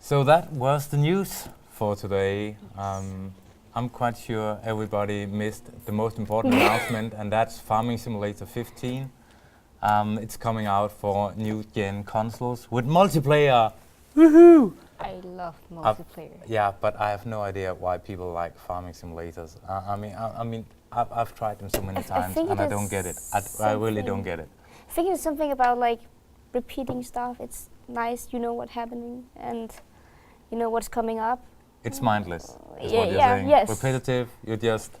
So that was the news for today. I'm quite sure everybody missed the most important announcement, and that's Farming Simulator 15. It's coming out for new gen consoles with multiplayer. Woohoo! I love multiplayer. Yeah, but I have no idea why people like farming simulators. I've tried them so many times, and I don't get it. I really don't get it. I think it's something about like repeating stuff. It's nice, you know what's happening, and you know what's coming up. It's mindless, is what you're saying. Yes. Repetitive, you're just,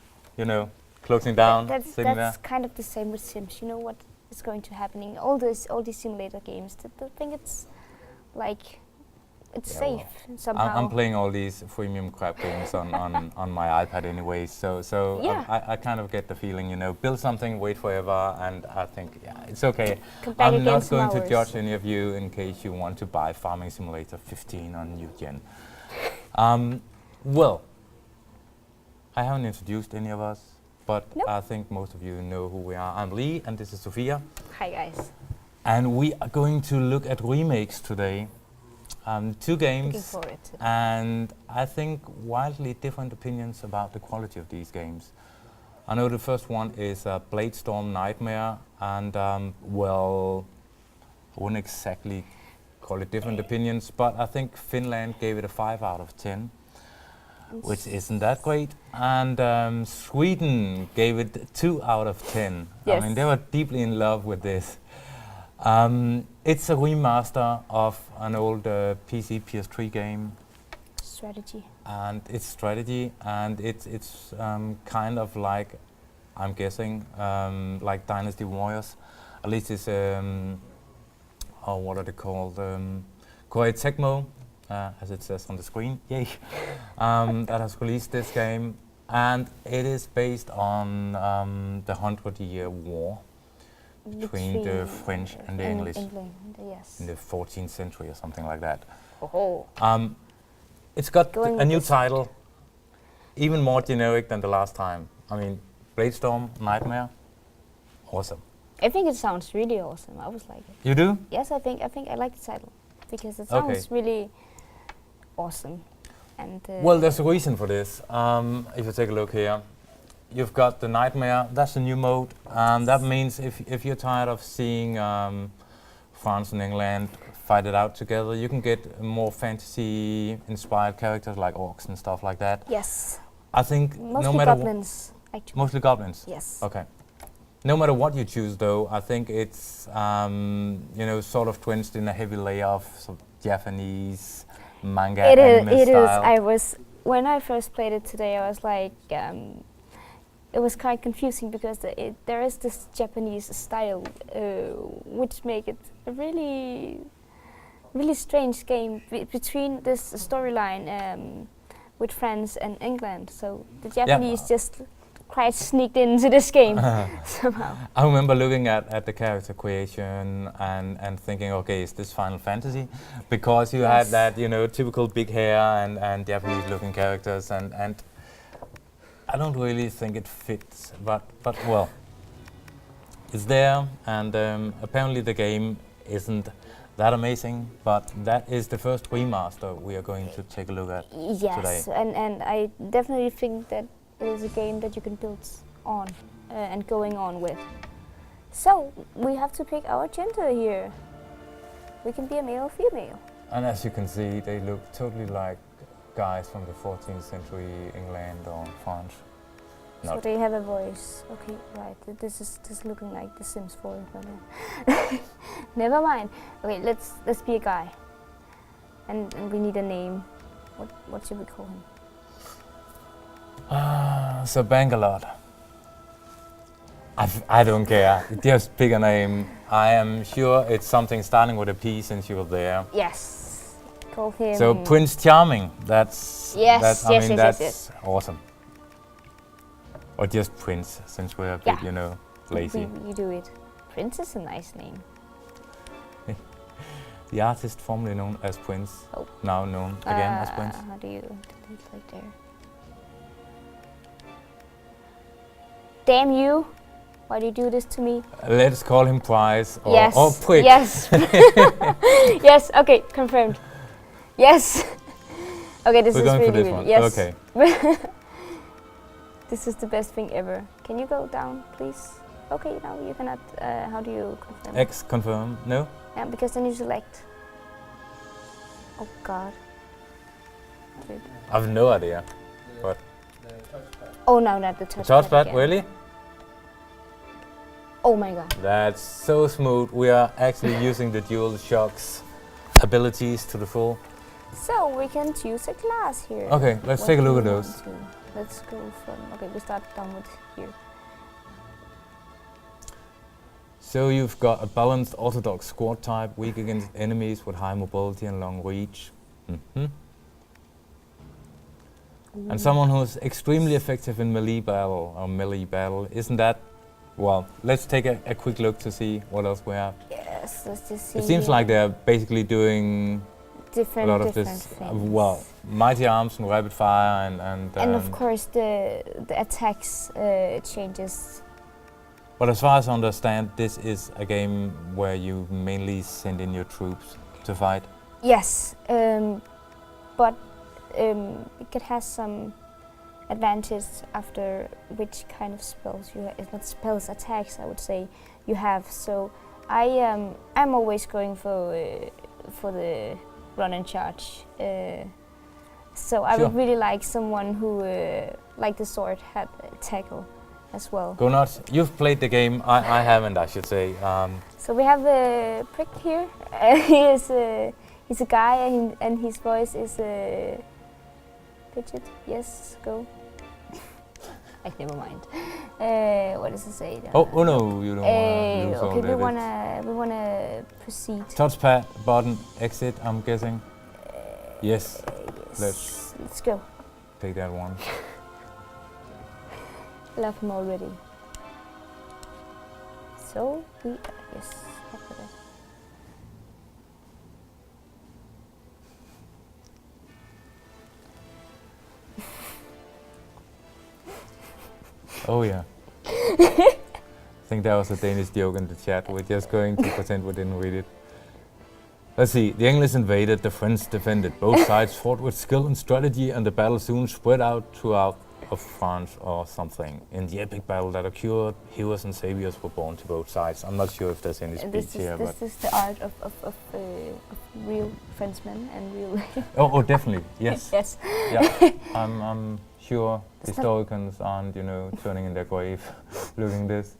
closing down, sitting there. That's kind of the same with Sims. You know what is going to happen. All these simulator games. I think it's like, it's safe somehow. I'm playing all these freemium crap games on my iPad anyway, so I kind of get the feeling, build something, wait forever, and I think, it's okay. I'm not going to judge any of you in case you want to buy Farming Simulator 15 on new gen. Well, I haven't introduced any of us, but I think most of you know who we are. I'm Lee, and this is Sophia. Hi guys. And we are going to look at remakes today. 2 games, looking forward to that. And I think wildly different opinions about the quality of these games. I know the first one is Bladestorm Nightmare, and well, I wouldn't exactly call it different opinions, but I think Finland gave it a 5 out of 10, which isn't that great, and Sweden gave it 2 out of 10. Yes. I mean, they were deeply in love with this. It's a remaster of an old PC PS3 game. Strategy. And it's strategy, and it's kind of like, I'm guessing, like Dynasty Warriors. At least it's what are they called? Koei Tecmo, as it says on the screen. Yay! That has released this game, and it is based on the 100-year war between the French and the English yes. in the 14th century or something like that. Oh. It's got a new title, even more generic than the last time. I mean, Bladestorm Nightmare, awesome. I think it sounds really awesome. I was like it. You do? Yes, I think I like the title because it sounds really awesome. And well, there's a reason for this. If you take a look here, you've got the Nightmare. That's the new mode. That means if you're tired of seeing France and England fight it out together, you can get more fantasy-inspired characters like orcs and stuff like that. Yes. I think mostly goblins. Actually. Mostly goblins. Yes. Okay. No matter what you choose, though, I think it's sort of drenched in a heavy layer of sort of Japanese manga anime style. It is. I was when I first played it today. I was like, it was kind of confusing because there is this Japanese style, which make it a really strange game between this storyline with France and England. So the Japanese just quite sneaked into this game somehow. I remember looking at the character creation and thinking, okay, is this Final Fantasy? Because you had that, typical big hair and Japanese-looking characters, and I don't really think it fits, but well, it's there, and apparently the game isn't that amazing, but that is the first remaster we are going to take a look at today. Yes, and I definitely think that it is a game that you can build on and going on with. So we have to pick our gender here. We can be a male or female. And as you can see, they look totally like guys from the 14th century England or France. So they have a voice. Okay, right. This is looking like The Sims 4. Never mind. Okay, let's be a guy. And we need a name. What should we call him? So Bangalore. I don't care. Just pick a name. I am sure it's something starting with a P since you were there. Yes. Call him. So Prince Charming. That's yes. awesome. Or just Prince, since we're a bit, lazy. You do it. Prince is a nice name. The artist formerly known as Prince, now known again as Prince. How do you delete right there? Damn you! Why do you do this to me? Let's call him Price or Prick. Yes. Yes. Okay, confirmed. Yes. Okay, this We're is going really for this good. one. Yes. Okay. This is the best thing ever. Can you go down, please? Okay, now you cannot. How do you confirm? X confirm. No. Yeah, because then you select. Oh God. Dude. I have no idea. But Oh, no, not the the touchpad. touchpad, again. really? Oh my God. That's so smooth. We are actually using the dual shocks abilities to the full. So we can choose a class here. Okay, let's What take a do look you at want those. to? Let's go from. Okay, we start down with here. So you've got a balanced orthodox squad type, weak against enemies with high mobility and long reach. And someone who's extremely effective in melee battle. Isn't that? Well, let's take a quick look to see what else we have. Yes, let's just see. It seems here. like they're basically doing different, a lot of different this. things. Well, mighty arms and rapid fire and of course the attacks changes. But as far as I understand, this is a game where you mainly send in your troops to fight. Yes, but it could have some advantage after which kind of spells you have. It's not spells, attacks, I would say you have. So I'm always going for the run and charge. So I would really like someone who like the sword had tackle as well. Go nuts! You've played the game. I haven't, I should say. So we have a prick here. He's a guy, and his voice is Fidget. Yes, go. Never mind. What does it say? Oh no, you don't want to lose all okay, that. we wanna proceed. Touchpad button exit. I'm guessing. Yes. Yes. Let's go. Take that one. Love him already. So we yes. After that. Oh yeah. I think that was a Danish joke in the chat. We're just going to pretend we didn't read it. Let's see. The English invaded, the French defended. Both sides fought with skill and strategy, and the battle soon spread out throughout of France or something. In the epic battle that occurred, heroes and saviors were born to both sides. I'm not sure if there's any speech here, but this is the art of real Frenchmen and real. oh, definitely, yes. Yes. Yeah, I'm sure historians aren't, turning in their grave looking this.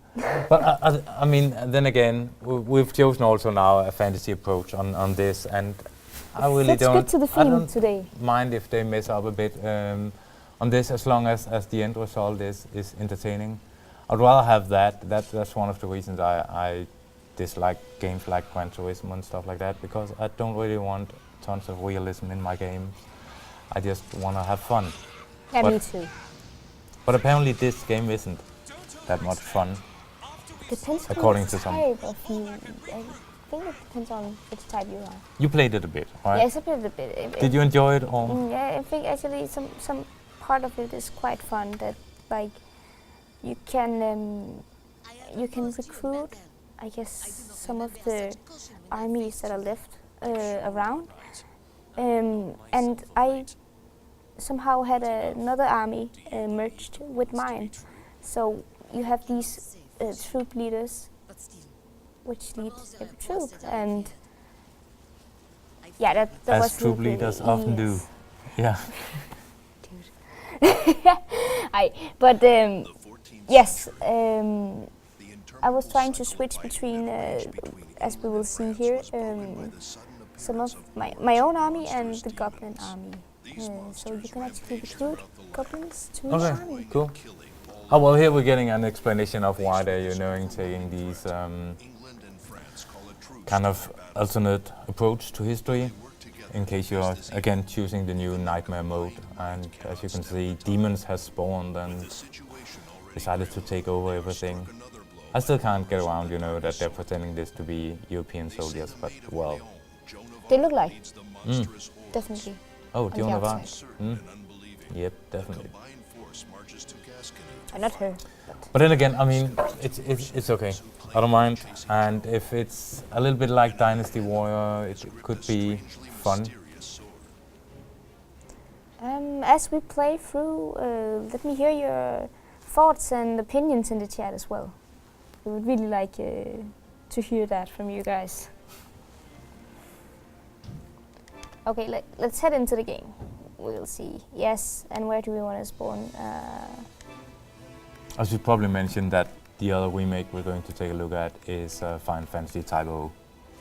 But I mean, then again, we've chosen also now a fantasy approach on this, and I really Let's get to the theme today. mind if they mess up a bit on this, as long as the end result is entertaining. I'd rather have that. That's one of the reasons I dislike games like Gran Turismo and stuff like that, because I don't really want tons of realism in my games. I just want to have fun. Yeah, me too. But apparently this game isn't that much fun. Depends according on to which some. type of you. I think it depends on which type you are. You played it a bit, right? Yes, I played it a bit. Did you enjoy it or? Yeah, I think actually some part of it is quite fun. That like you can recruit, I guess, some of the armies that are left around, and I somehow had another army merged with mine. So you have these troop leaders, which lead every troop, and yeah, that as was troop leaders often do. Yeah. But yes, I was trying to switch between, as we will see here, some of my own army and the goblin army. So you can actually recruit goblins to each army. Okay, cool. Oh well, here we're getting an explanation of why they're taking these kind of alternate approach to history, in case you're again choosing the new nightmare mode. And as you can see, demons has spawned and decided to take over everything. I still can't get around, that they're pretending this to be European soldiers, but well. They look like. Definitely. Oh, do you want to outside. Yep, definitely. Not her. But then again, I mean, it's okay. I don't mind. And if it's a little bit like Dynasty Warrior, it could be fun. As we play through, let me hear your thoughts and opinions in the chat as well. We would really like to hear that from you guys. Okay, let's head into the game. We'll see. Yes, and where do we want to spawn? I should probably mention that the other remake we're going to take a look at is Final Fantasy Type-0.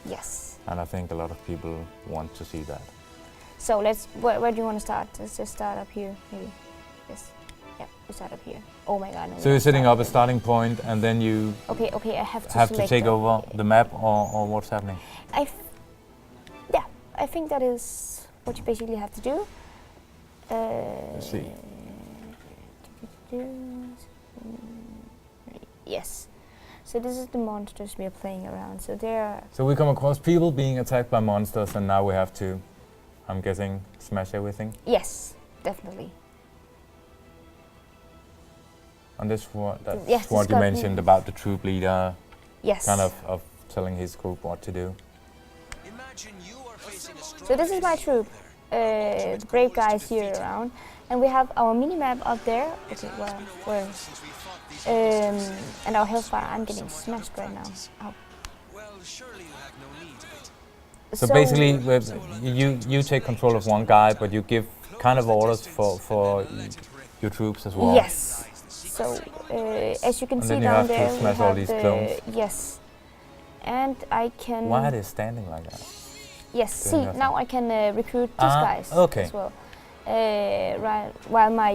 Yes. And I think a lot of people want to see that. So where do you want to start? Let's just start up here, maybe. Yes. Yeah, we start up here. Oh my god. No, so you're setting up a starting point and then you okay, I have to take over the map or what's happening? Yeah, I think that is what you basically have to do. Let's see. Yes. So this is the monsters we are playing around. So there. So we come across people being attacked by monsters, and now we have to, I'm guessing, smash everything. Yes, definitely. And this that's yes, what you mentioned about the troop leader. Yes. Kind of telling his group what to do. So this is my troop. The brave guys here around, and we have our mini map up there. Okay, where? And our health bar. I'm getting smashed right now. Ow. So basically, you take control of one guy, but you give kind of orders for your troops as well. Yes. So as you can see down there, you have to smash all these clones. Yes. And I can. Why are they standing like that? Yes. See, now I can recruit these guys as well. Right, while my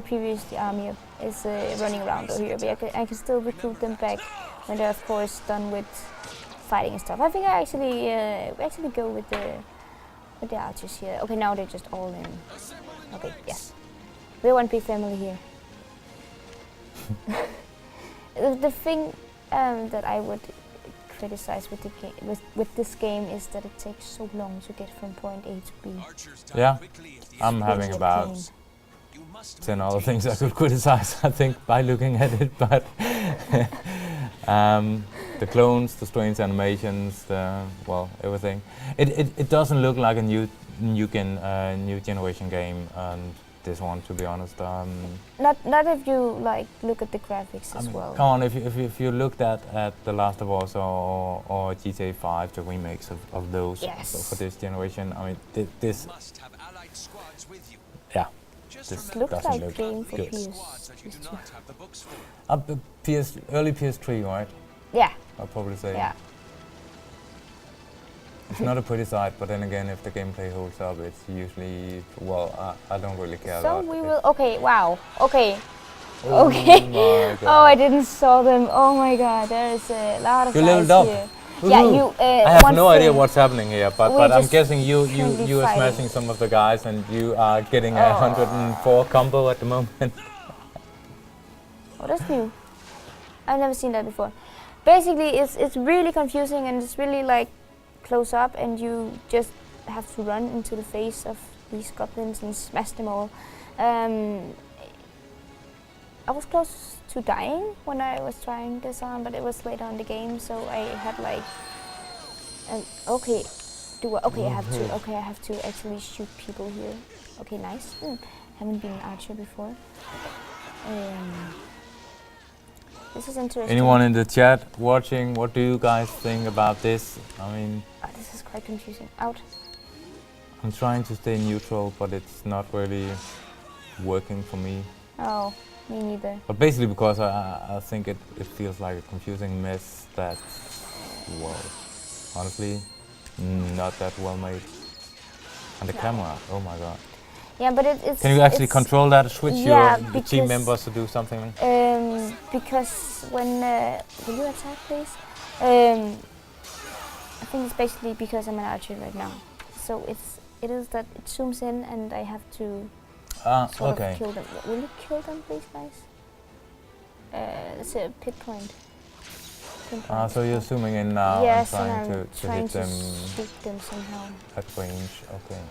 previous army is running around over here, but I can still recruit them back when they're of course done with fighting and stuff. I think I actually go with the archers here. Okay, now they're just all in. Okay, yes, we're one big family here. The thing that I would criticize with the with this game is that it takes so long to get from point A to B. Yeah, I'm having about 10 other things I could criticize, I think, by looking at it, but the clones, the strange animations, everything. It doesn't look like a new generation game, and this one, to be honest. Not if you look at the graphics as well. Come on, if you looked at The Last of Us or GTA 5, the remakes of those for this generation, I mean, this. Yeah. This looks like look game for good. Early PS3, right? Yeah. I'll probably say. Yeah. It's not a pretty sight, but then again, if the gameplay holds up, it's usually, I don't really care so about it. So we will, okay, wow, okay. Oh okay. Oh, I didn't saw them. Oh my god, there is a lot of guys here. Yeah, you. I have no idea what's happening here, but I'm guessing you are smashing some of the guys, and you are getting a 104 combo at the moment. Oh, that's new. I've never seen that before. Basically, it's really confusing, and it's really close up, and you just have to run into the face of these goblins and smash them all. I was close to dying when I was trying this on, but it was later on the game, so I had I have to actually shoot people here. Okay, nice. Haven't been an archer before. This is interesting. Anyone in the chat watching, what do you guys think about this? I mean, this is quite confusing. Out. I'm trying to stay neutral, but it's not really working for me. Oh. Me neither. But basically because I think it feels like a confusing mess that, honestly, not that well made. And the camera, oh my god. Yeah, but it's... Can you actually control that, switch your team members to do something? Because when... will you attack, please? I think it's basically because I'm an archer right now. So it is that it zooms in and I have to... sort of kill them. Will you kill them, please, guys? It's a pit point. So you're zooming in now and trying to hit them, shoot them somehow. At range, okay.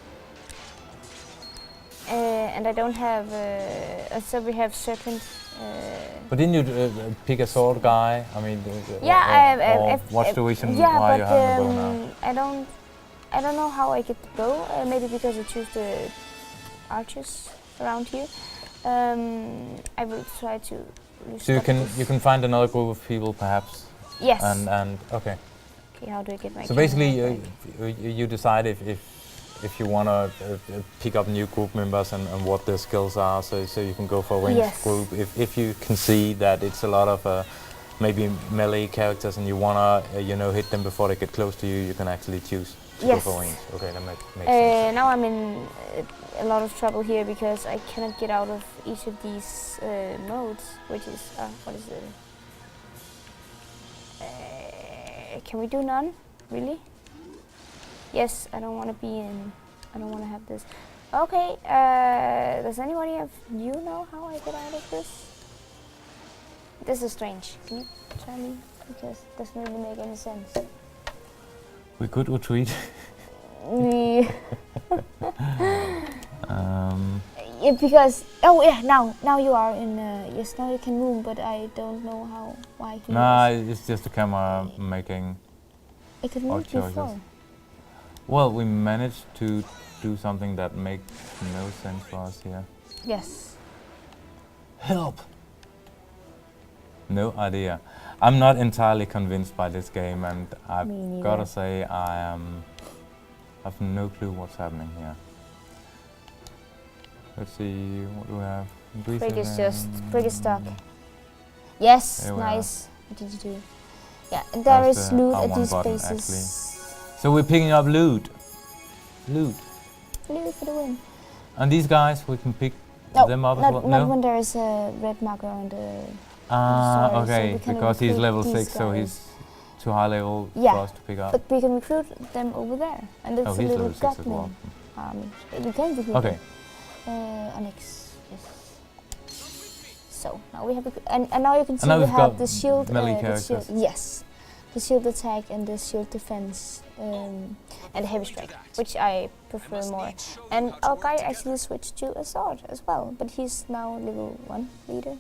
And I don't have... so we have serpent... but didn't you pick a sword guy? I mean... yeah, what's the reason why you have the bow now? I don't I don't know how I get the bow. Maybe because I choose the archers around here. I will try to. So you can find another group of people perhaps. Yes. And okay. Okay, how do I get my? So basically, you decide if you want to pick up new group members and what their skills are, so you can go for a ranged group. If you can see that it's a lot of maybe melee characters and you want to hit them before they get close to you, you can actually choose to go for range. Okay, that makes sense. Now I'm in a lot of trouble here because I cannot get out of each of these modes, which is what is it? Can we do none? Really? Yes, I don't want to be in. I don't want to have this. Okay. Does anybody know how I get out of this? This is strange. Can you tell me? Because it doesn't really make any sense. We could retreat. Yeah, because now you are in. Yes, now you can move, but I don't know why. It's just the camera making. It could move before. Well, we managed to do something that makes no sense for us here. Yes. Help! No idea. I'm not entirely convinced by this game, and I've got to say I have no clue what's happening here. Let's see, what do we have? Brig is just stuck. Yes, nice. What did you do? Yeah, there is loot at these bases. Actually. So we're picking up loot. Loot for the win. And these guys, we can pick them up as well? Not when there is a red marker on the... okay, so because he's level 6, so he's too high level for us to pick up. But we can recruit them over there. And it's a little goblin army. We can recruit them. Annex, yes. So, now we have and now you can see we have the shield, the shield attack and the shield defense and the heavy strike, which I prefer more. And our guy actually switched to a sword as well, but he's now level 1 leader.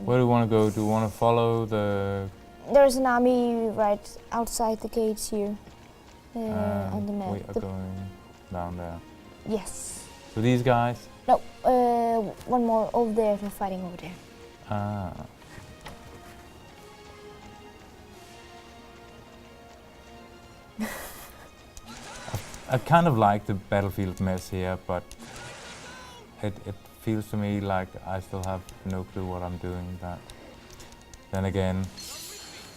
Where do you want to go? Do you want to follow the... There's an army right outside the gates here on the map. We are going down there. Yes. So these guys? No, one more over there, they're fighting over there. I kind of like the battlefield mess here, but it feels to me like I still have no clue what I'm doing. But then again,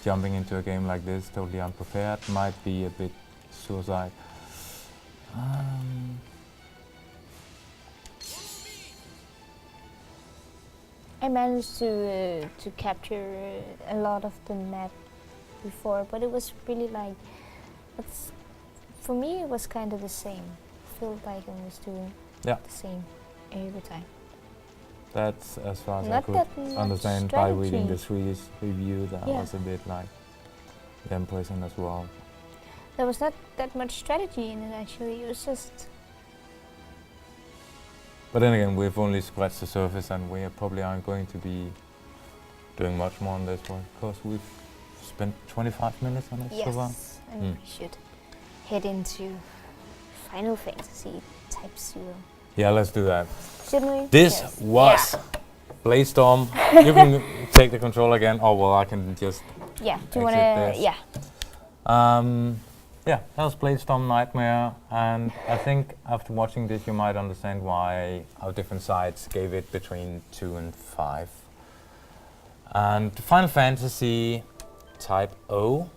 jumping into a game like this totally unprepared might be a bit suicide. I managed to capture a lot of the map before, but it was really like, for me it was kind of the same. I felt like I was doing the same every time. That's as far as I could understand by reading the Swedish review. That was a bit like the impression as well. There was not that much strategy in it actually, it was just... But then again, we've only scratched the surface and we probably aren't going to be doing much more on this one, because we've spent 25 minutes on it so far. Yes, and we should head into Final Fantasy Type-0. Yeah, let's do that. Shouldn't we? This was Bladestorm. You can take the control again. Oh, well, I can just do you want to... Yeah, that was Bladestorm Nightmare, and I think after watching this you might understand why our different sides gave it between 2 and 5. And Final Fantasy Type-0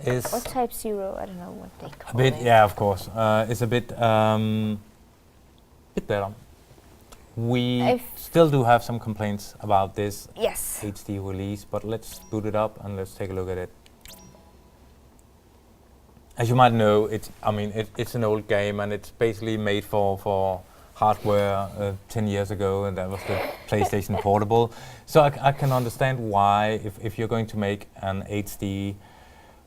is... Or Type-0, I don't know what they call it. Yeah, of course. It's a bit better. We still do have some complaints about this HD release, but let's boot it up and let's take a look at it. As you might know, it's an old game and it's basically made for hardware 10 years ago, and that was the PlayStation Portable. So I can understand why, if you're going to make an HD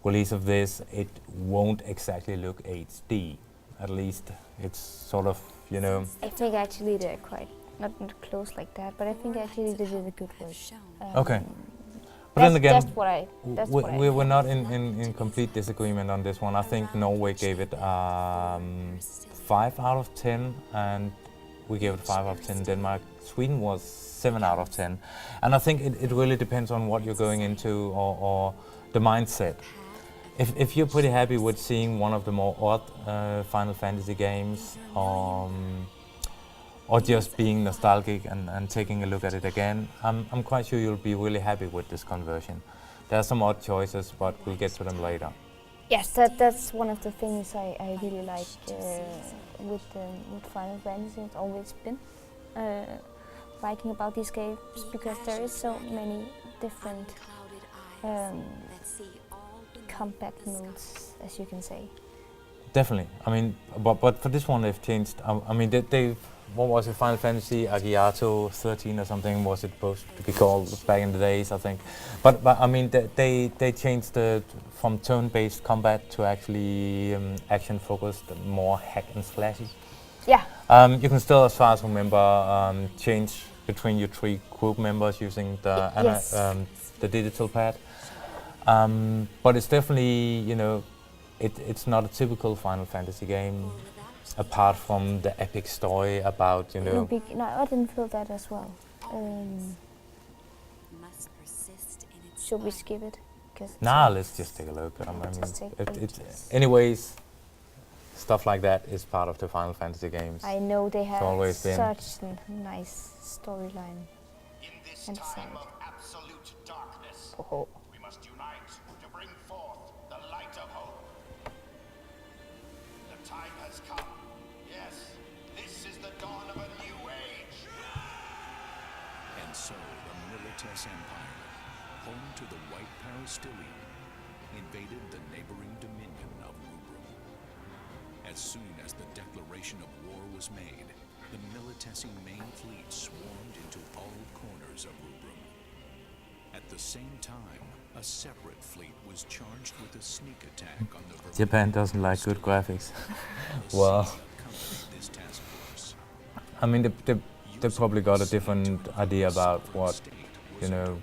release of this, it won't exactly look HD. At least it's sort of, you know... I think actually they're quite, not close like that, but I think actually they did a good work. Okay. But then again, we were not in complete disagreement on this one. I think Norway gave it 5 out of 10, and we gave it 5 out of 10. Denmark, Sweden was 7 out of 10. And I think it really depends on what you're going into or the mindset. If you're pretty happy with seeing one of the more odd Final Fantasy games, or just being nostalgic and taking a look at it again, I'm quite sure you'll be really happy with this conversion. There are some odd choices, but we'll get to them later. Yes, that's one of the things I really like with Final Fantasy. It's always been liking about these games, because there is so many different combat modes, as you can say. Definitely. I mean, but for this one they've changed. I mean, they've what was it? Final Fantasy Agiato 13 or something was it supposed to be called back in the days, I think. But I mean, they changed from turn-based combat to actually action-focused, more hack and slashy. Yeah. You can still, as far as I remember, change between your 3 group members using the the digital pad. But it's definitely, you know, it's not a typical Final Fantasy game. Apart from the epic story about, you know... No, I didn't feel that as well. Should we skip it? Nah, let's just take a look. I mean, anyways, stuff like that is part of the Final Fantasy games. I know they have such a nice storyline. And time of absolute darkness, we must unite to bring forth the light of hope. The time has come. Yes, this is the dawn of a new age. And so the Milites Empire, home to the White Parastilian, invaded the neighboring dominion of Rubrum. As soon as the declaration of war was made, the Militesi main fleet swarmed into all corners of Rubrum. At the same time, a separate fleet was charged with a sneak attack on the Japan doesn't like good graphics. Well, I mean, they probably got a different idea about what, you know,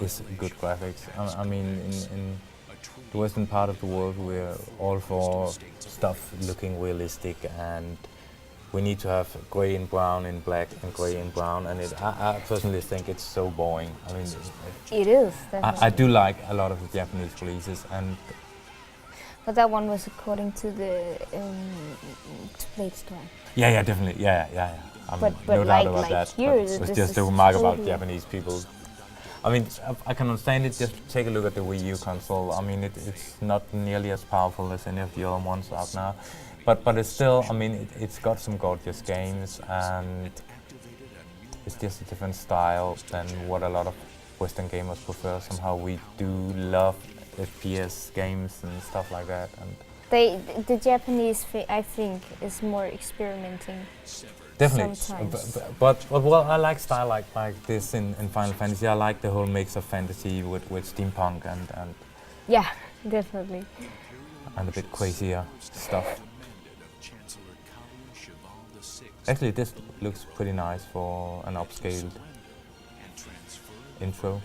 is good graphics. I mean, in the western part of the world, we're all for stuff looking realistic, and we need to have grey and brown and black and grey and brown, and I personally think it's so boring. I mean, it is. I do like a lot of the Japanese releases, and but that one was according to the to Bladestorm. Yeah, definitely, yeah. But no doubt about like that. Here, it was just a remark about Japanese people. I mean, I can understand it. Just take a look at the Wii U console. I mean, it's not nearly as powerful as any of the other ones out now. But it's still, I mean, it's got some gorgeous games, and it's just a different style than what a lot of Western gamers prefer. Somehow we do love FPS games and stuff like that. And the Japanese, I think, is more experimenting. Definitely, but well, I like style like this in Final Fantasy. I like the whole mix of fantasy with steampunk and yeah, definitely, and a bit crazier stuff. Actually, this looks pretty nice for an upscaled intro.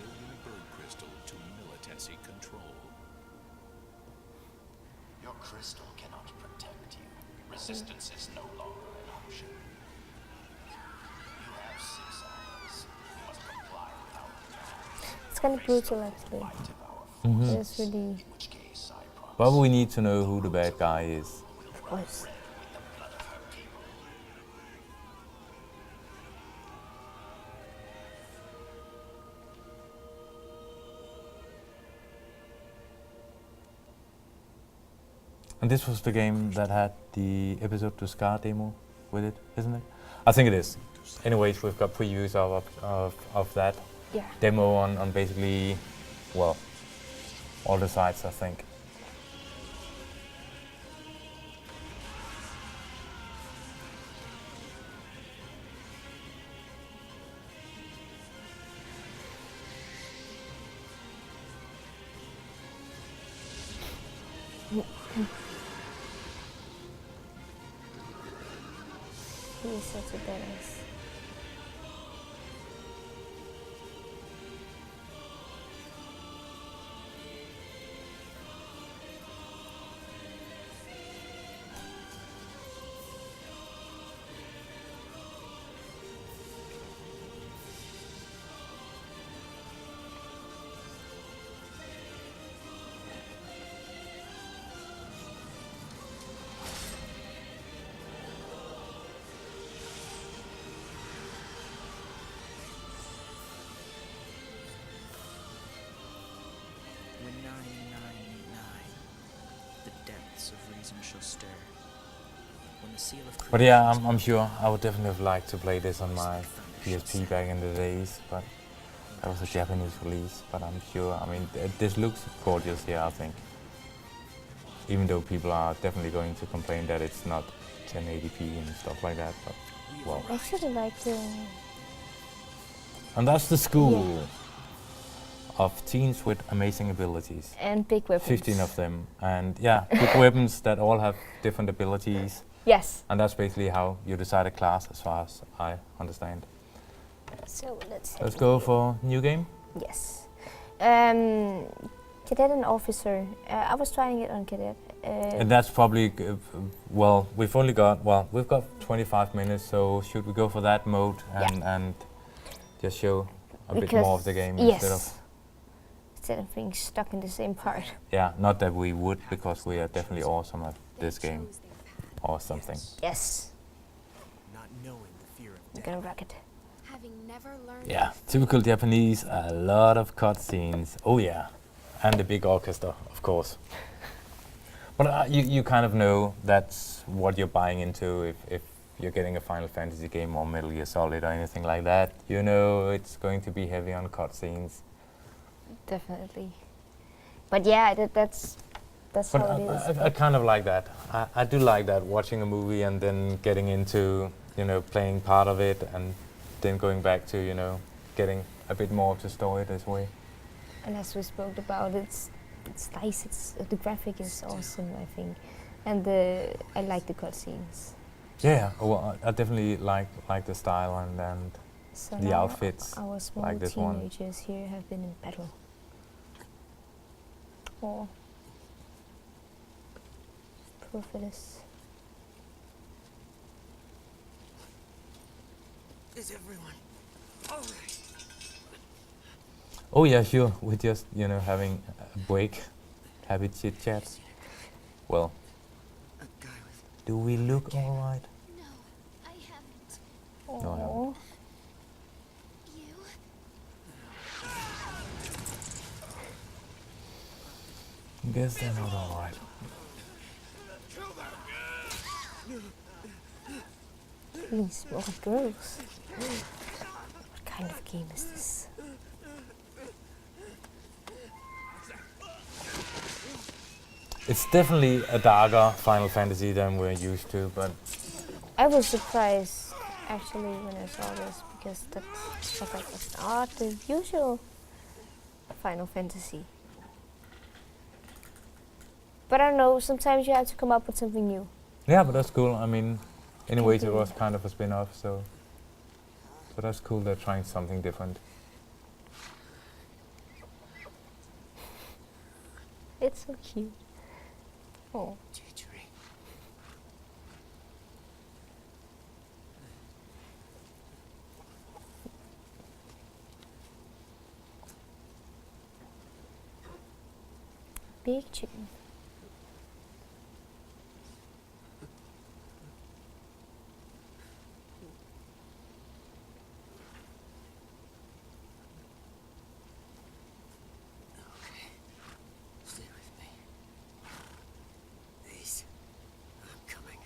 Your crystal cannot protect you. Resistance is no longer an option. You have 6 eyes. You must comply without them. It's kind of brutal, actually. It's really. But we need to know who the bad guy is. Of course. And this was the game that had the Episode to Scar demo with it, isn't it? I think it is. Anyways, we've got previews of that demo on basically, well, all the sites, I think. He is such a badass. and she'll stir. When the seal of But yeah, I'm sure I would definitely have liked to play this on my PSP back in the days, but that was a Japanese release. But I'm sure, I mean, this looks gorgeous here, I think. Even though people are definitely going to complain that it's not 1080p and stuff like that, but well. I actually like the... And that's the school of teens with amazing abilities. And big weapons. 15 of them, and yeah, big weapons that all have different abilities. Yes. And that's basically how you decide a class, as far as I understand. So Let's go for new game. Yes. Cadet and officer. I was trying it on cadet. And that's probably, well, we've got 25 minutes, so should we go for that mode and just show a bit more of the game instead of being stuck in the same part. Yeah, not that we would, because we are definitely awesome at this game or something. Yes. Not knowing the fear of I'm death. gonna rock it. Having never learned Yeah, typical Japanese, a lot of cutscenes. Oh yeah, and the big orchestra, of course. But you kind of know that's what you're buying into if you're getting a Final Fantasy game or Metal Gear Solid or anything like that. You know it's going to be heavy on cutscenes. Definitely. But yeah, that's But how it is. I kind of like that. I do like that, watching a movie and then getting into, playing part of it and then going back to, getting a bit more of the story this way. And as we spoke about, it's nice. The graphic is awesome, I think, and I like the cutscenes. Yeah, well, I definitely like the style and So the now outfits our small like this one. teenagers here have been in battle. Oh, poor Phyllis. Is everyone all right? Oh yeah, sure. We're just, having a break, happy chit chat. Well, A guy with do we look all right? No, I haven't. No, I haven't. Oh, You? Guess they're not all right. these small girls. What kind of game is this? It's definitely a darker Final Fantasy than we're used to, but I was surprised actually when I saw this because that's not the usual Final Fantasy. But I don't know, sometimes you have to come up with something new. yeah, but that's cool. I mean, anyway, it was kind of a spin-off, so that's cool. They're trying something different. It's so cute. Oh. J-Tree. Big chicken. Stay with me. Ace, I'm coming.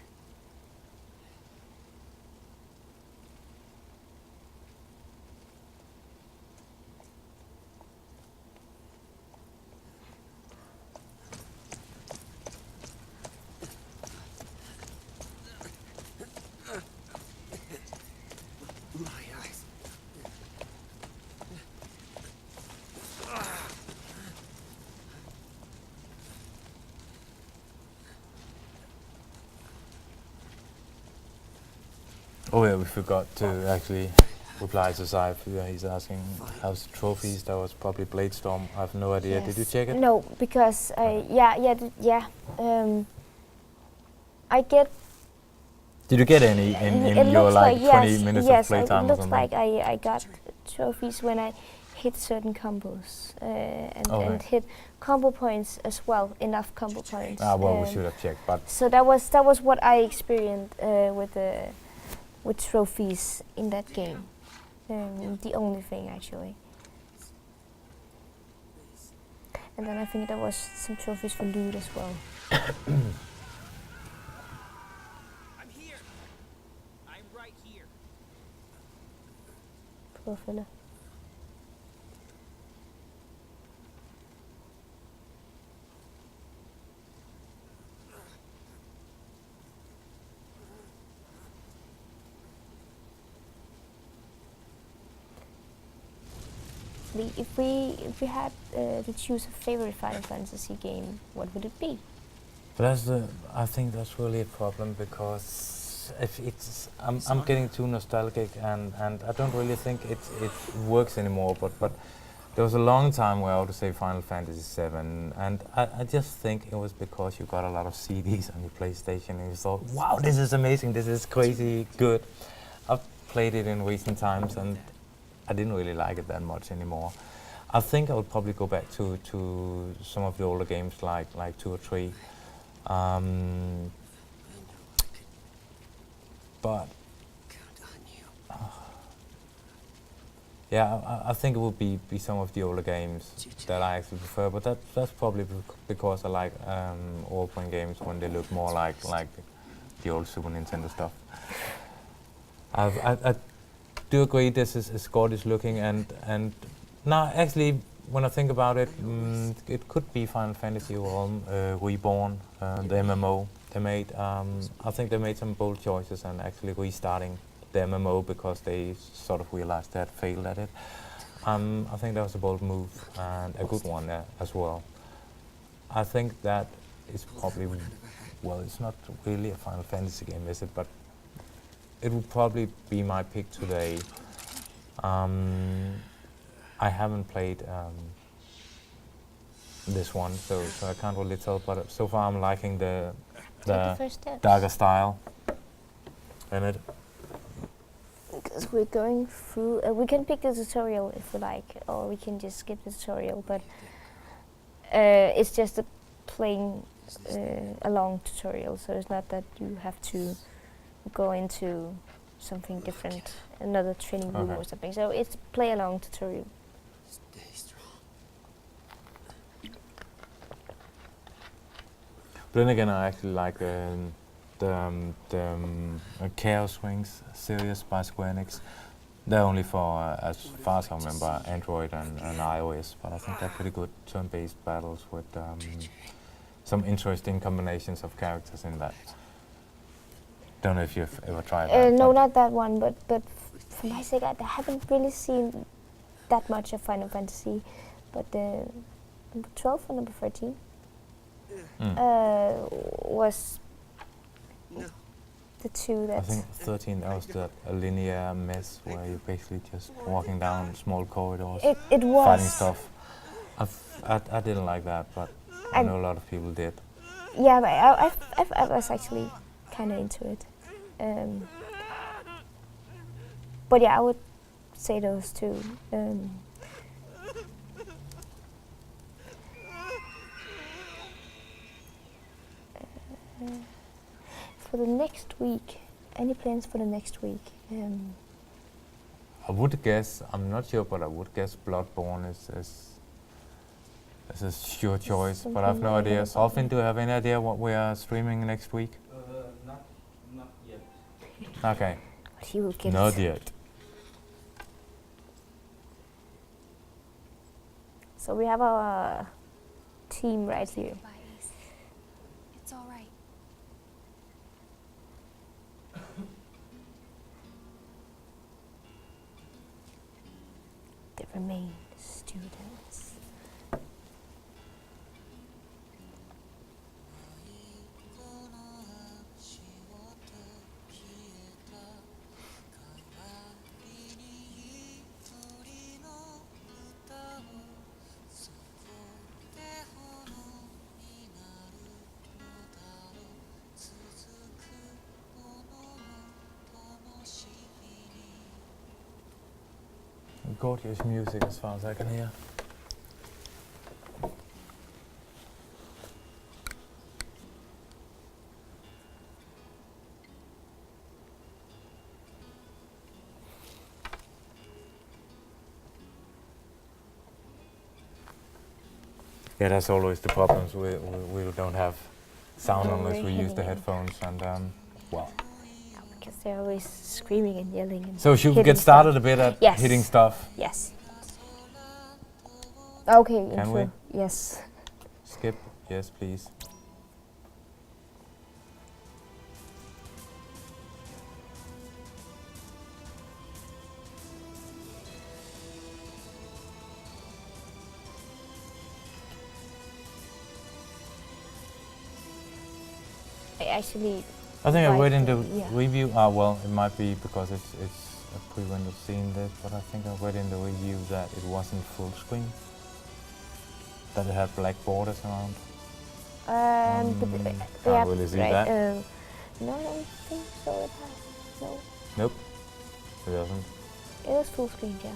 My eyes. Oh yeah, we forgot to actually reply to Saif. He's asking how's the trophies. That was probably Bladestorm. I have no idea. Did you check it? No, because I get. Did you get any it in your looks like 20 yes, minutes yes, of playtime it or looks something? like I got trophies when I hit certain combos and hit combo points as well. Enough combo points. Ah, well, we should have checked, but So that was what I experienced with trophies in that game. The only thing actually. And then I think there was some trophies for loot as well. Little fella. If we had to choose a favorite Final Fantasy game, what would it be? But I think that's really a problem because if I'm getting too nostalgic and I don't really think it works anymore. But there was a long time where I would say Final Fantasy VII, and I just think it was because you got a lot of CDs on your PlayStation and you thought, wow, this is amazing, this is crazy good. I've played it in recent times and I didn't really like it that much anymore. I think I would probably go back to some of the older games like 2 or 3. But Count on you. yeah, I think it would be some of the older games that I actually prefer. But that's probably because I like role-playing games when they look more like the old Super Nintendo stuff. I do agree this is gorgeous looking and now actually when I think about it, it could be Final Fantasy Realm Reborn, the MMO they made. I think they made some bold choices and actually restarting the MMO because they sort of realized they had failed at it. I think that was a bold move and a good one as well. I think that is probably, well, it's not really a Final Fantasy game, is it? But it would probably be my pick today. I haven't played this one, so I can't really tell. But so far, I'm liking the first steps. darker style in it. Because we're going through, we can pick the tutorial if we like, or we can just skip the tutorial. But it's just a plain along tutorial, so it's not that you have to go into something different, another training room or something. So it's play along tutorial. Stay strong. But then again, I actually like the Chaos Wings series by Square Enix. They're only for, as far as I remember, Android and iOS, but I think they're pretty good turn-based battles with some interesting combinations of characters in that. Don't know if you've ever tried that. No, not that one, but for my sake, I haven't really seen that much of Final Fantasy. But number 12 or number 13 was No. the two I that... think 13, that was a linear mess where you're basically just walking down small corridors, It was. fighting stuff. I didn't like that, but I know a lot of people did. Yeah, but I was actually kind of into it. But yeah, I would say those two. For the next week, any plans for the next week? I would guess, I'm not sure, but I would guess Bloodborne is a sure choice, but I have no idea. Solfin, do you have any idea what we are streaming next week? Not yet. Okay, But he will get not it. yet. So we have our team right here. Bye, Ace. It's all right. The remain students. Gorgeous music as far as I can hear. Yeah, that's always the problems. We don't have sound Yeah, unless very we use the heavy. headphones, and well, because they're always screaming and yelling. And So should we hitting get started stuff. a bit at Yes. hitting stuff? Yes. Okay. Can intro. we? Yes. Skip? Yes, please. I actually. I think I Right, read in the yeah. review. Well, it might be because it's a pre-rendered scene this, but I think I read in the review that it wasn't full screen. That it had black borders around. But Can't really see that. No, I don't think so. It has no. Nope, it doesn't. It was full screen, yeah.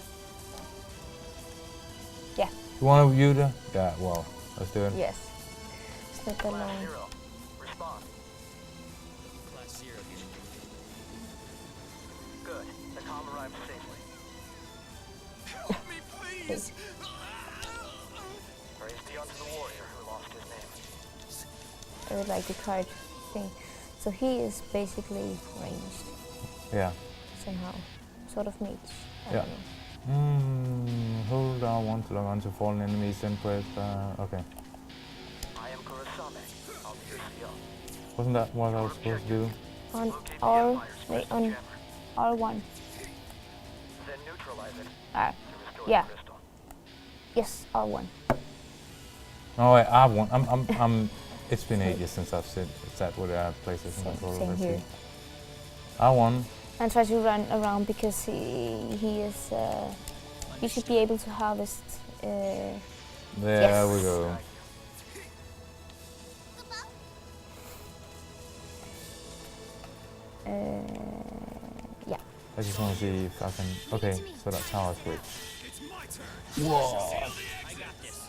Yeah. You want to view the? Yeah. Well, let's do it. Yes. It's not that long. Respond. Class 0 here. Good. The comm arrived safely. Help me, please! Praise be unto the warrior who lost his name. I would like the card thing. So he is basically ranged Yeah. somehow. Sort of mage. I Yeah. don't know. Hold R1 to log on to fallen enemies, then press. Okay. I am Kurasame. I'll be your CO. Wasn't that what I was supposed to do? On Locate the R, Empire's wait, crystal on jammer. R1. Then neutralize it Ah, to restore yeah. the crystal. yes, R1. Oh, wait, R1. I'm. It's been ages since I've sat with a PlayStation controller. Same let's here. see. R1. And try to run around because he is. You should be able to harvest. There Yes. we go. Yeah. I just want to see if I can. Okay, so that's how I switch. It's my turn. Whoa. I got this.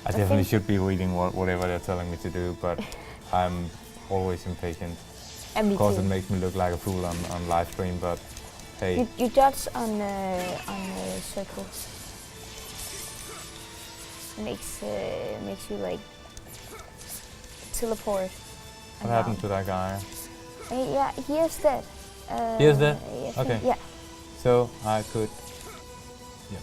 I definitely think- should be reading whatever they're telling me to do, but I'm always impatient. And me Of course, too. it makes me look like a fool on live stream, but hey, You dodge on circles. Makes you like teleport. what happened to that guy? Yeah, he is dead. He is dead? I think- Okay. Yeah. So I could. Yeah.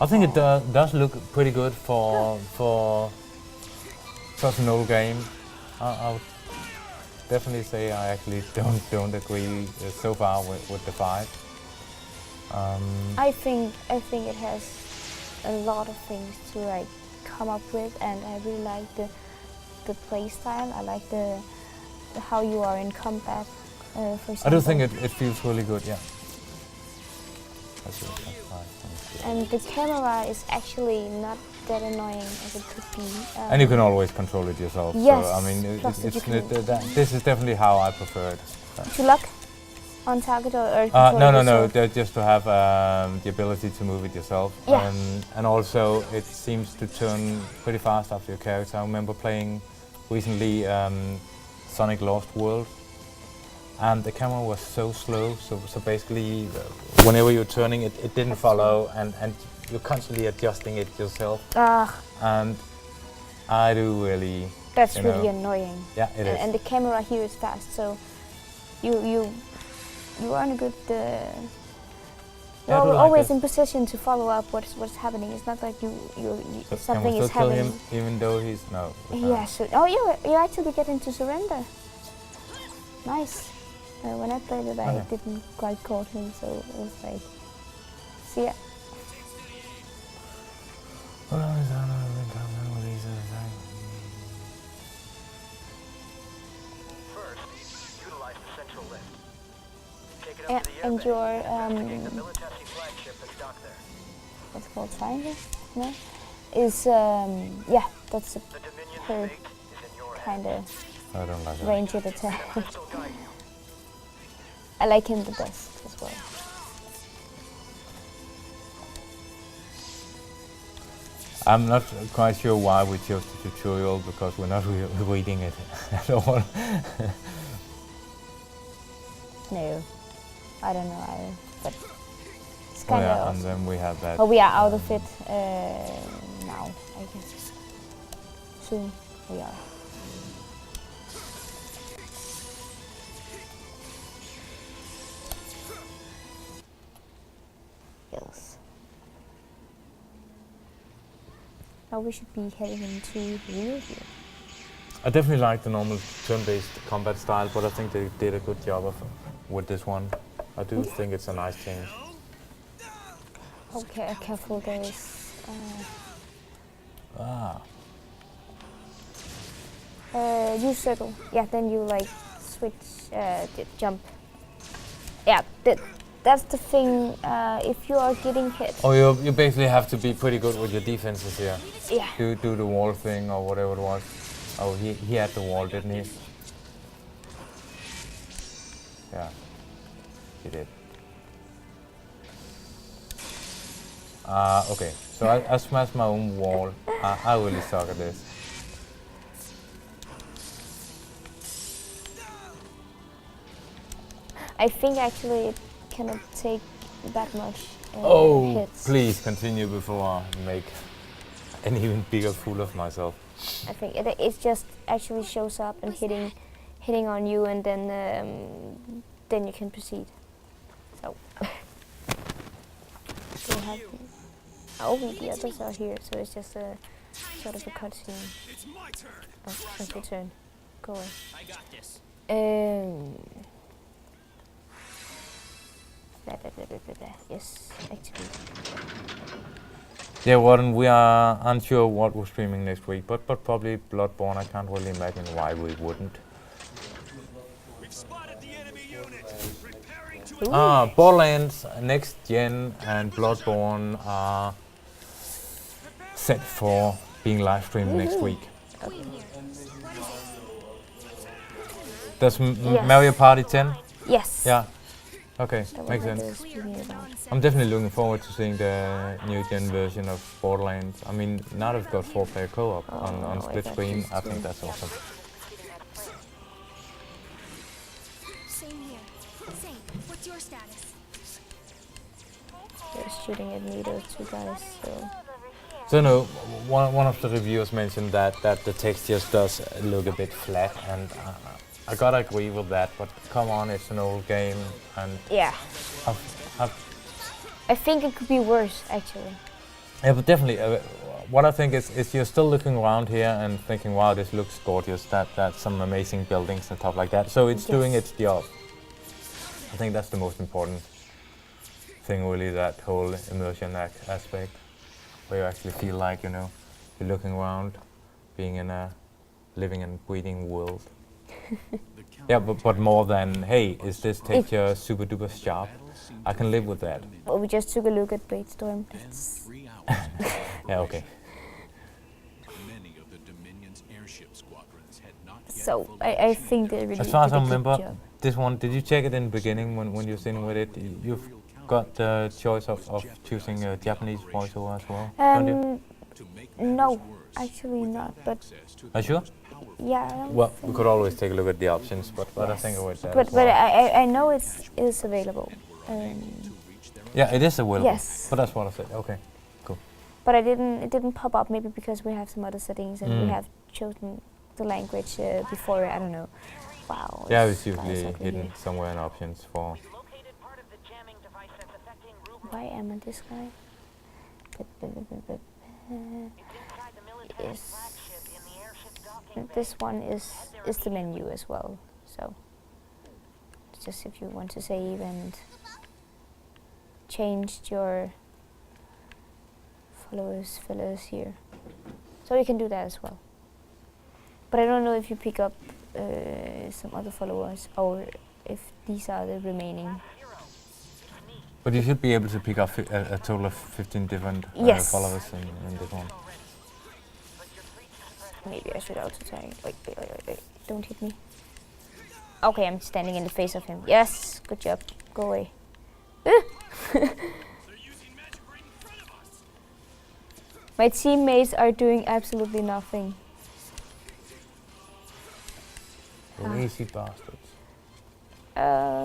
I think it does look pretty good for such an old game. I would definitely say I actually don't agree so far with the 5. I think it has a lot of things to like come up with, and I really like the play style. I like the how you are in combat. For example. I do think it feels really good. Yeah. That's it, that's fine. And the camera is actually not that annoying as it could be. And you can always control it yourself. Yes, So, I mean, plus that you can- this is definitely how I prefer it. To lock on target or No, control no, yourself? just to have the ability to move it yourself. Yeah. And also, it seems to turn pretty fast after your character. I remember playing recently Sonic Lost World, and the camera was so slow. So basically, whenever you're turning, it didn't follow, and you're constantly adjusting it yourself. And I do really. That's you really know, annoying. Yeah, it is. And the camera here is fast, so you are in a good. I You're do like always this. in position to follow up what's happening. It's not like you So something can we is still kill happening. him even though he's no? we can't. Yeah. So, oh, you actually get into surrender. Nice. When I played it, I Okay. didn't quite caught him, so it was like, see ya. First, utilize the central lift. Take it up Yeah, to the and airbase. your Investigate the Militesi flagship that's docked there. what's it called, triangle? No, is yeah, that's a The Dominion's Her fate is in your kind hands. of I don't like that. ranged attack. Crystal guide you. I like him the best as well. I'm not quite sure why we chose the tutorial, because we're not reading it at all. No, I don't know either, but it's Oh kind yeah, of. and then we have that. But we are out of it now, I guess. soon we are. Yes. Now we should be heading into the rear here. I definitely like the normal turn-based combat style, but I think they did a good job with this one. I do think it's a nice change. Okay, careful guys. You circle. Yeah, then you like switch, jump. Yeah, that's the thing. If you are getting hit. Oh, you basically have to be pretty good with your defenses here. Yeah. Do the wall thing or whatever it was. Oh, he had the wall, didn't he? Yeah, he did. Okay, so I smashed my own wall. I really suck at this. I think actually it cannot take that much hits. Please continue before I make an even bigger fool of myself. I think it just actually shows up and hitting on you, and then you can proceed. So. The others are here, so it's just a sort of a cutscene. Oh, it's your turn. Go away. I got this. Yes, actually. Yeah, Warden, we are unsure what we're streaming next week, but probably Bloodborne. I can't really imagine why we wouldn't. We've spotted the enemy unit. Preparing to Borderlands, Next Gen, and Bloodborne are set for being live streamed next week. Does Mario Party 10? Yes. Yeah. Okay, That makes was what I sense. was speaking about. I'm definitely looking forward to seeing the new gen version of Borderlands. I mean, now they've got 4-player co-op on split screen. I think that's awesome. Same here. Say, what's your status? They're shooting at me, those two guys. So no, one of the reviewers mentioned that the text just does look a bit flat, and I gotta agree with that. But come on, it's an old game, and Yeah. I think it could be worse, actually. Yeah, but definitely. What I think is you're still looking around here and thinking, wow, this looks gorgeous. That's some amazing buildings and stuff like that. So it's doing its job. I think that's the most important thing, really, that whole immersion aspect, where you actually feel like, you know, you're looking around, being in a living and breathing world. Yeah, but more than, hey, is this texture super duper sharp? I can live with that. Well, we just took a look at Bladestorm. Yeah, okay. So I think they really as far as did I a good remember, job. this one, did you check it in the beginning when you're sitting with it? You've got the choice of choosing a Japanese voiceover as well, don't you? No, actually not, but Are you sure? yeah. Well, we could always take a look at the options, but I think I would that But as well. I know it is available. Yeah, it is available. Yes. But that's what I said. Okay, cool. But it didn't pop up, maybe because we have some other settings and we have chosen the language before. I don't know. Wow. Yeah, it's guys usually ugly hidden here. somewhere in options for. Why am I this guy? Yes. This one is the menu as well. So it's just if you want to save and change your followers here. So you can do that as well. But I don't know if you pick up some other followers or if these are the remaining. But you should be able to pick up a total of 15 different Yes. followers in this one. Maybe I should also try. Wait. Don't hit me. Okay, I'm standing in the face of him. Yes, good job. Go away. My teammates are doing absolutely nothing. Lazy bastards.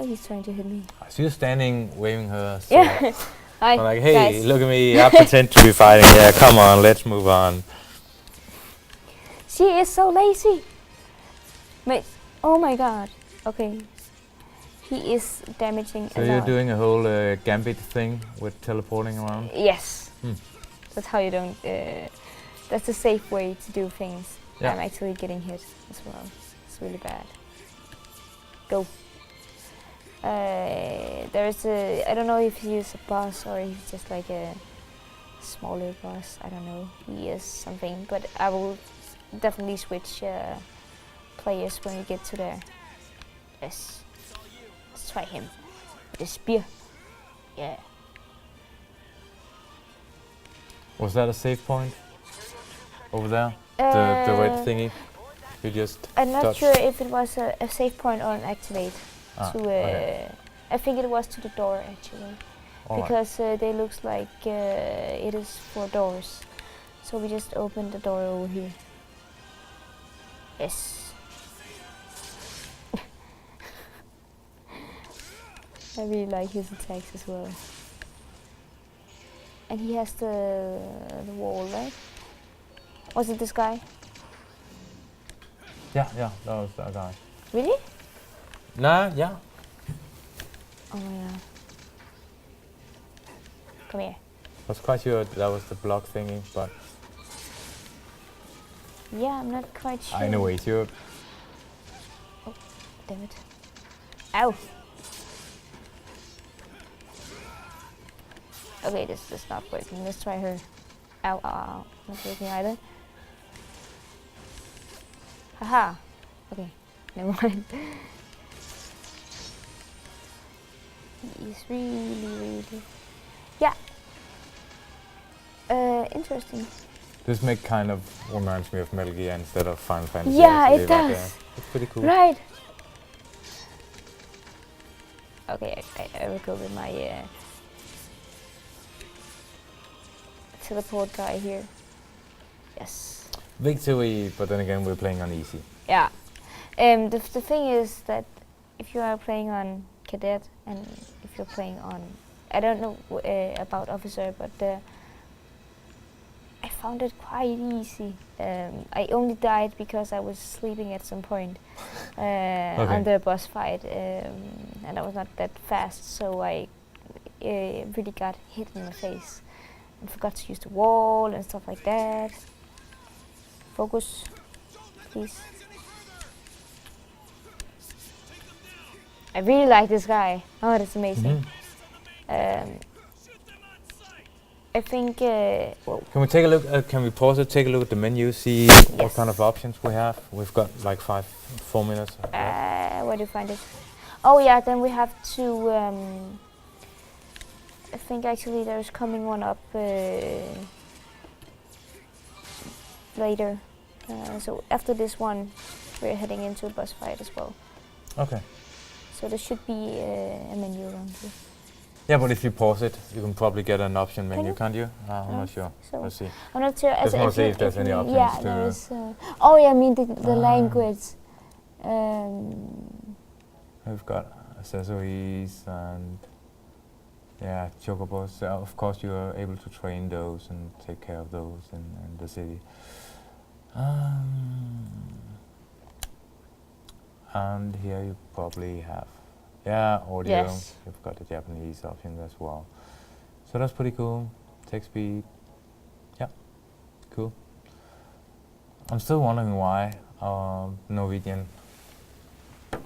He's trying to hit me. I see you standing, waving her. So Yeah. Hi, I'm like, hey, guys. look at me. I pretend to be fighting. Yeah, come on, let's move on. She is so lazy. Oh my god. Okay. He is damaging So a you're lot. doing a whole gambit thing with teleporting around? Yes. Hmm. That's how you don't. That's the safe way to do things. Yeah. I'm actually getting hit as well. It's really bad. Go. There's a. I don't know if he's a boss or he's just like a smaller boss. I don't know. He is something, but I will definitely switch players when we get to there. Yes. Let's try him. With the spear. Yeah. Was that a save point? Over there? The red thingy? You just I'm not touched? sure if it was a save point or an activate. Okay. I think it was to the door actually. All right. Because they looks like it is for doors. So we just opened the door over here. Yes. I really like his attacks as well. And he has the wall, right? Was it this guy? Yeah, that was that guy. Really? Nah, yeah. Oh my god. Come here. I was quite sure that was the block thingy, but Yeah, I'm not quite sure. I know it's you. Oh, damn it. Ow! Okay, this is not working. Let's try her. Ow, ow, ow. Not working either. Haha. Okay, never mind. He's really... Yeah. Interesting. This make kind of reminds me of Metal Gear instead of Final Fantasy. Yeah, actually, it like, does. it's pretty cool. Right. Okay, I will go with my teleport guy here. Yes. Victory, but then again we're playing on easy. Yeah. The thing is that if you are playing on cadet and if you're playing on, I don't know about officer, but I found it quite easy. I only died because I was sleeping at some point on the boss fight, and I was not that fast, so I really got hit in the face and forgot to use the wall and stuff like that. Focus, please. I really like this guy. Oh, that's amazing. I think. Whoa. Can we take a look? Can we pause it? Take a look at the menu. See what kind of options we have. We've got like 4 minutes. Where do you find it? Oh yeah, then we have to. I think actually there's coming one up later. So after this one, we're heading into a boss fight as well. Okay. So there should be a menu around here. Yeah, but if you pause it, you can probably get an option menu, Can can't you? I'm not sure. So Let's see. I'm not sure. Just want to see if there's any options. Yeah, there is. Oh yeah, I mean the language. We've got accessories and yeah, chocobos. So of course, you are able to train those and take care of those in the city. And here you probably have, yeah, audio. Yes. You've got the Japanese option as well. So that's pretty cool. Text speed, yeah, cool. I'm still wondering why Norwegian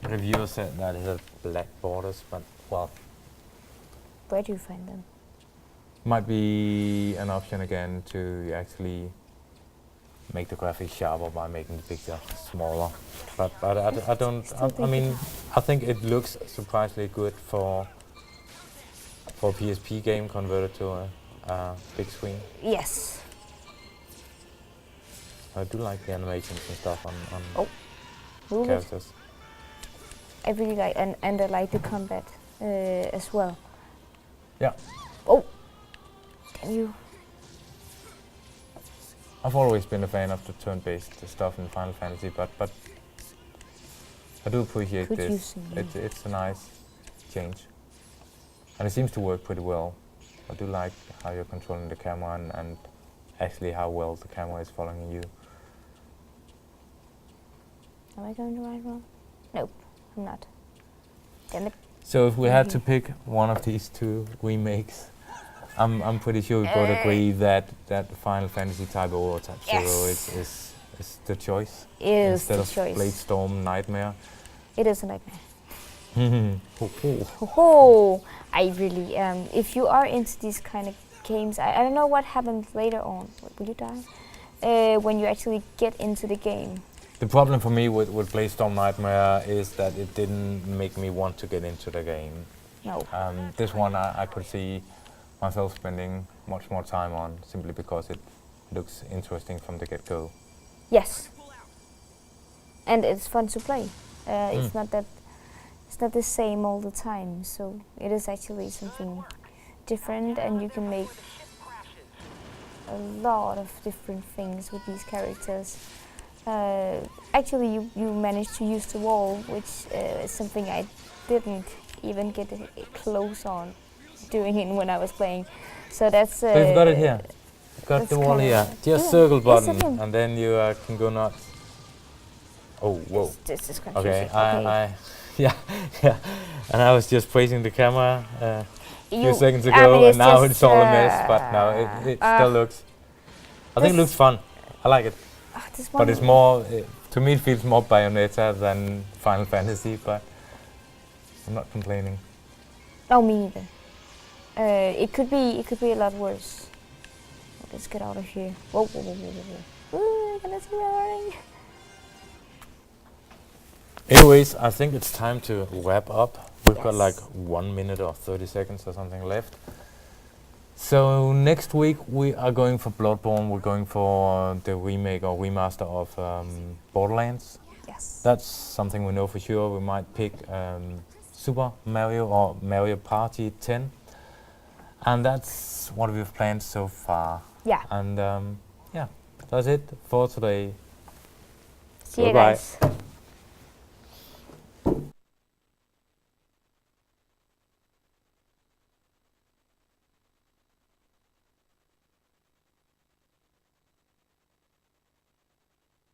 reviewer said that it had black borders, but well, Where do you find them? might be an option again to actually make the graphics sharper by making the picture smaller. But I don't. I mean, I think it looks surprisingly good for a PSP game converted to a big screen. Yes. I do like the animations and stuff on Move it. characters. I really like and I like the combat as well. Yeah. Oh, can you? I've always been a fan of the turn-based stuff in Final Fantasy, but I do appreciate Could you this. see? It's a nice change, and it seems to work pretty well. I do like how you're controlling the camera and actually how well the camera is following you. Am I going the right one? Nope, I'm not. Damn it. So if we had to pick one of these two remakes, I'm pretty sure we both agree that Final Fantasy Type-0 or Type-0 Yes. is the choice. Is instead the of choice. Bladestorm Nightmare. It is a nightmare. Ho-ho. Oh, I really if you are into these kind of games, I don't know what happens later on. Will you die? When you actually get into the game. The problem for me with Bladestorm Nightmare is that it didn't make me want to get into the game. No. This one I could see myself spending much more time on simply because it looks interesting from the get-go. Yes. And it's fun to play. It's not the same all the time, so it is actually something different, and you can make a lot of different things with these characters. Actually, you managed to use the wall, which is something I didn't even get close on doing it when I was playing. So that's. So you've got it here. You've got the wall here. Just circle button, and then you can go nuts. Oh, whoa. This is confusing. Okay, yeah. And I was just praising the camera a few seconds ago, and now it's all a mess. But no, it still looks. I think it looks fun. I like it. But it's more. To me, it feels more Bayonetta than Final Fantasy. But I'm not complaining. No, me either. It could be a lot worse. Let's get out of here. Whoa, whoa, whoa, whoa, whoa. Ooh, can I see my running? Anyways, I think it's time to wrap up. We've got like 1 minute or 30 seconds or something left. So next week we are going for Bloodborne. We're going for the remake or remaster of Borderlands. Yes. That's something we know for sure. We might pick Super Mario or Mario Party 10. And that's what we've planned so far. Yeah. And yeah, that's it for today. See you Goodbye. guys.